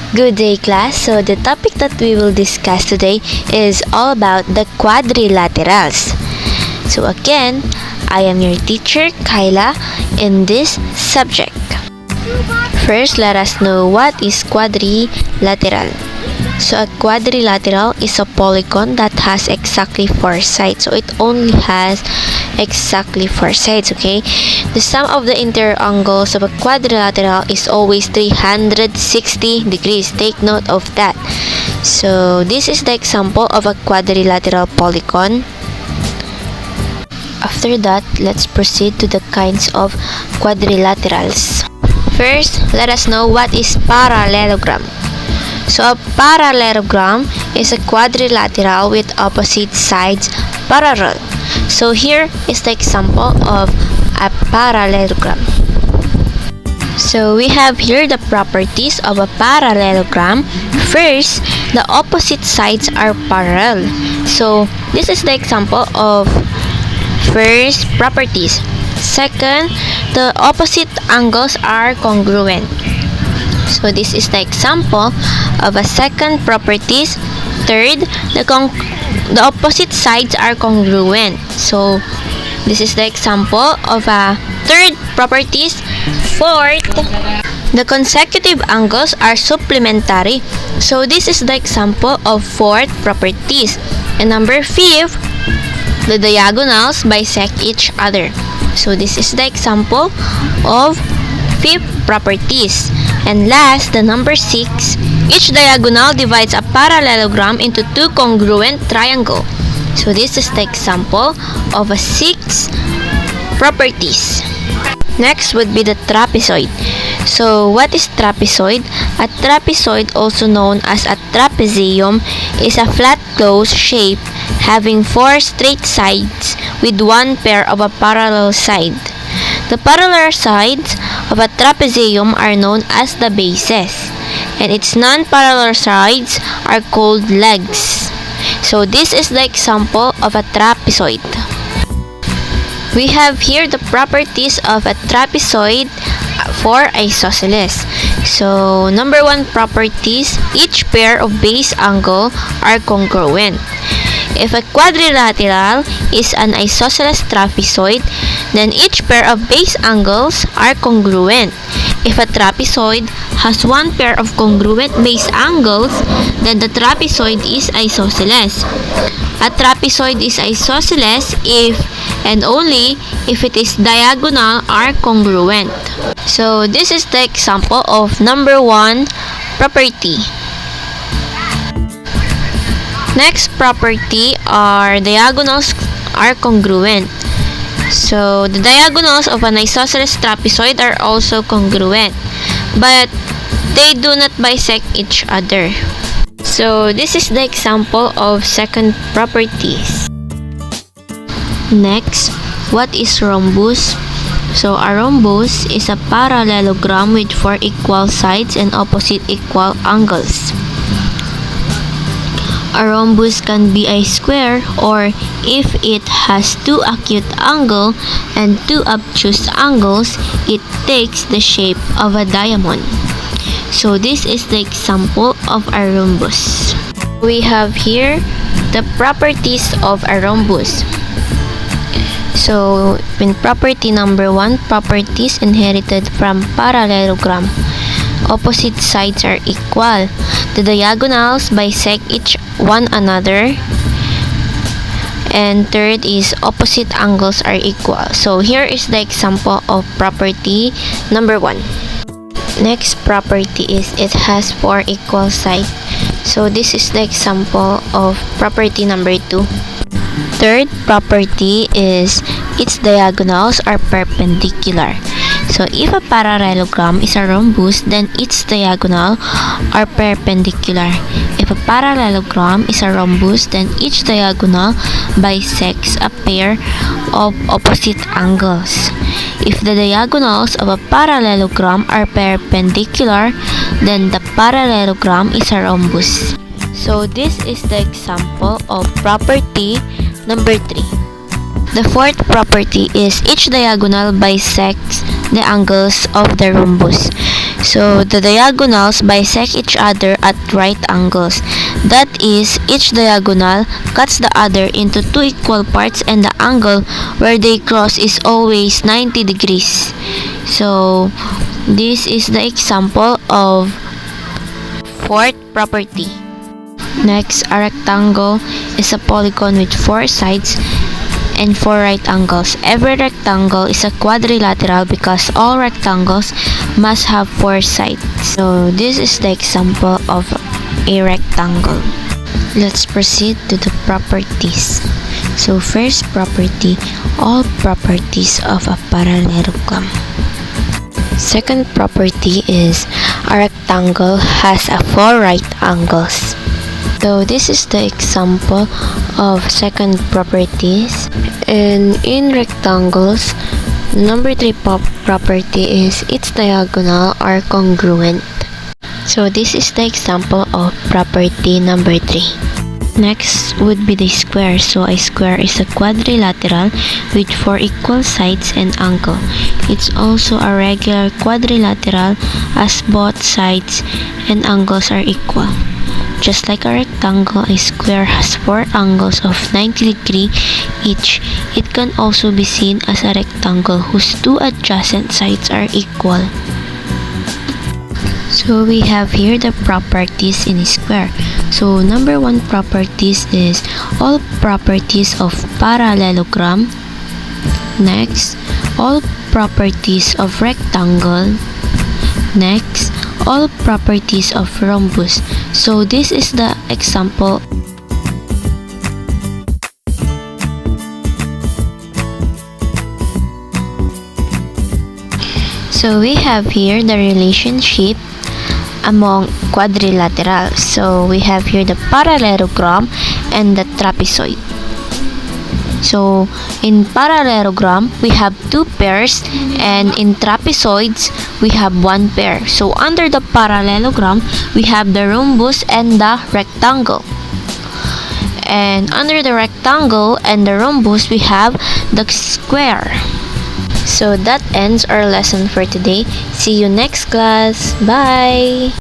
Good day, class. So the topic that we will discuss today is all about the quadrilaterals. So again, I am your teacher, Kyla, in this subject. First, let us know what is quadrilateral. So a quadrilateral is a polygon that has exactly 4 sides. So it only has exactly 4 sides, okay? The sum of the interior angles of a quadrilateral is always 360 degrees. Take note of that. So this is the example of a quadrilateral polygon. After that, let's proceed to the kinds of quadrilaterals. First, let us know what is parallelogram. So a parallelogram is a quadrilateral with opposite sides parallel. So here is the example of a parallelogram. So we have here the properties of a parallelogram. First, the opposite sides are parallel. So this is the example of first properties. Second, the opposite angles are congruent. So this is the example of a second properties. Third, the opposite sides are congruent. So this is the example of a third properties. Fourth, the consecutive angles are supplementary. So this is the example of fourth properties. And number 5, the diagonals bisect each other. So this is the example of fifth properties. And last, the number 6, each diagonal divides a parallelogram into 2 congruent triangles. So this is the example of a 6 properties. Next would be the trapezoid. So what is trapezoid? A trapezoid, also known as a trapezium, is a flat closed shape having 4 straight sides with 1 pair of a parallel side. The parallel sides of a trapezium are known as the bases, and its non-parallel sides are called legs. So this is the example of a trapezoid. We have here the properties of a trapezoid for isosceles. So number 1 properties, each pair of base angle are congruent. If a quadrilateral is an isosceles trapezoid, then each pair of base angles are congruent. If a trapezoid has 1 pair of congruent base angles, then the trapezoid is isosceles. A trapezoid is isosceles if and only if it is diagonal are congruent. So this is the example of number 1 property. Next property are diagonals are congruent. So the diagonals of an isosceles trapezoid are also congruent, but they do not bisect each other. So this is the example of second properties. Next, what is rhombus? So a rhombus is a parallelogram with 4 equal sides and opposite equal angles. A rhombus can be a square, or if it has 2 acute angles and 2 obtuse angles, it takes the shape of a diamond. So this is the example of a rhombus. We have here the properties of a rhombus. So in property number 1, properties inherited from parallelogram. Opposite sides are equal. The diagonals bisect each one another. And third is opposite angles are equal. So here is the example of property number 1. Next property is it has 4 equal sides. So this is the example of property number 2. Third property is its diagonals are perpendicular. So if a parallelogram is a rhombus, then its diagonal are perpendicular. If a parallelogram is a rhombus, then each diagonal bisects a pair of opposite angles. If the diagonals of a parallelogram are perpendicular, then the parallelogram is a rhombus. So this is the example of property number 3. The fourth property is each diagonal bisects the angles of the rhombus. So the diagonals bisect each other at right angles. That is, each diagonal cuts the other into two equal parts and the angle where they cross is always 90 degrees. So this is the example of fourth property. Next, a rectangle is a polygon with four sides and four right angles. Every rectangle is a quadrilateral because all rectangles must have four sides. So this is the example of a rectangle. Let's proceed to the properties. So first property, all properties of a parallelogram. Second property is a rectangle has a four right angles. So this is the example of second properties. And in rectangles, number 3 property is its diagonal are congruent. So this is the example of property number 3. Next would be the square. So a square is a quadrilateral with four equal sides and angle. It's also a regular quadrilateral as both sides and angles are equal. Just like a rectangle, a square has four angles of 90 degrees each. It can also be seen as a rectangle whose two adjacent sides are equal. So we have here the properties in a square. So number 1 properties is all properties of parallelogram. Next, all properties of rectangle. Next, all properties of rhombus. So this is the example. So we have here the relationship among quadrilaterals. So we have here the parallelogram and the trapezoid. So in parallelogram, we have two pairs, and in trapezoids, we have one pair. So under the parallelogram, we have the rhombus and the rectangle. And under the rectangle and the rhombus, we have the square. So that ends our lesson for today. See you next class. Bye!